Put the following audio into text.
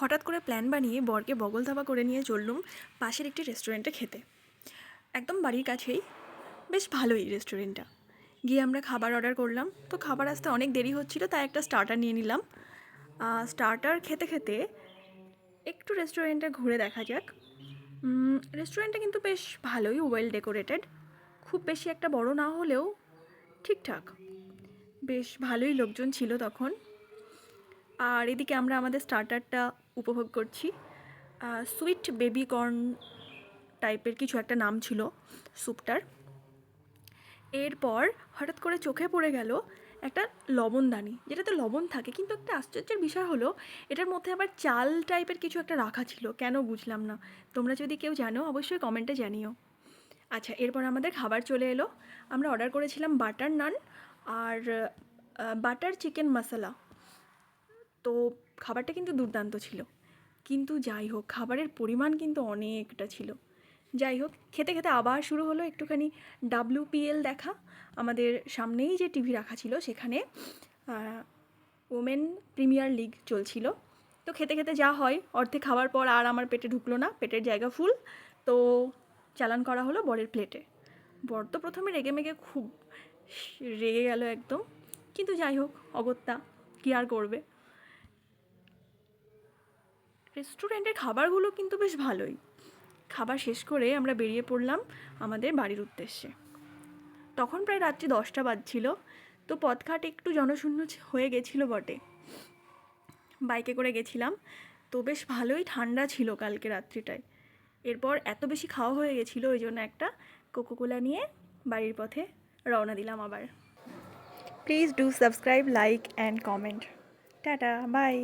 হঠাৎ করে প্ল্যান বানিয়ে বরকে বগল ধাবা করে নিয়ে চললুম পাশের একটি রেস্টুরেন্টে খেতে। একদম বাড়ির কাছেই, বেশ ভালোই রেস্টুরেন্টটা। গিয়ে আমরা খাবার অর্ডার করলাম, তো খাবার আসতে অনেক দেরি হচ্ছিল, তাই একটা স্টার্টার নিয়ে নিলাম। স্টার্টার খেতে খেতে একটু রেস্টুরেন্টে ঘুরে দেখা যাক। রেস্টুরেন্টটা কিন্তু বেশ ভালোই ওয়েল ডেকোরেটেড, খুব বেশি একটা বড় না হলেও ঠিকঠাক, বেশ ভালোই লোকজন ছিল তখন। আর এদিকে আমরা আমাদের স্টার্টারটা উপভোগ করছি। সুইট বেবি কর্ন টাইপের কিছু একটা নাম ছিল স্যুপটার। এরপর হঠাৎ করে চোখে পড়ে গেল একটা লবণদানি, যেটাতে লবণ থাকে, কিন্তু একটা আশ্চর্যের বিষয় হলো এটার মধ্যে আবার চাল টাইপের কিছু একটা রাখা ছিল, কেন বুঝলাম না। তোমরা যদি কেউ জানো অবশ্যই কমেন্টে জানিও। আচ্ছা, এরপর আমাদের খাবার চলে এলো। আমরা অর্ডার করেছিলাম বাটার নান আর বাটার চিকেন মশলা। তো খাবারটা কিন্তু দুর্দান্ত ছিল, কিন্তু যাই হোক খাবারের পরিমাণ কিন্তু অনেকটা ছিল। যাই হোক, খেতে খেতে আবার শুরু হলো একটুখানি WPL দেখা। আমাদের সামনেই যে টিভি রাখা ছিল সেখানে ওমেন প্রিমিয়ার লিগ চলছিল। তো খেতে খেতে যা হয়, অর্ধেক খাওয়ার পর আর আমার পেটে ঢুকলো না, পেটের জায়গা ফুল। তো চালান করা হলো বরের প্লেটে। বর তো প্রথমে রেগে মেগে খুব রেগে গেল একদম, কিন্তু যাই হোক অগত্যা, কী আর করবে। রেস্টুরেন্টের খাবারগুলো কিন্তু বেশ ভালোই। খাবার শেষ করে আমরা বেরিয়ে পড়লাম আমাদের বাড়ির উদ্দেশ্যে। তখন প্রায় রাত্রি 10টা বাজছিল, তো পথঘাট একটু জনশূন্য হয়ে গেছিলো বটে। বাইকে করে গেছিলাম, তো বেশ ভালোই ঠান্ডা ছিল কালকে রাত্রিটায়। এরপর এত বেশি খাওয়া হয়ে গেছিলো, ওই জন্য একটা কোকোকোলা নিয়ে বাড়ির পথে রওনা দিলাম আবার। Please do subscribe, like and comment. Tata, by.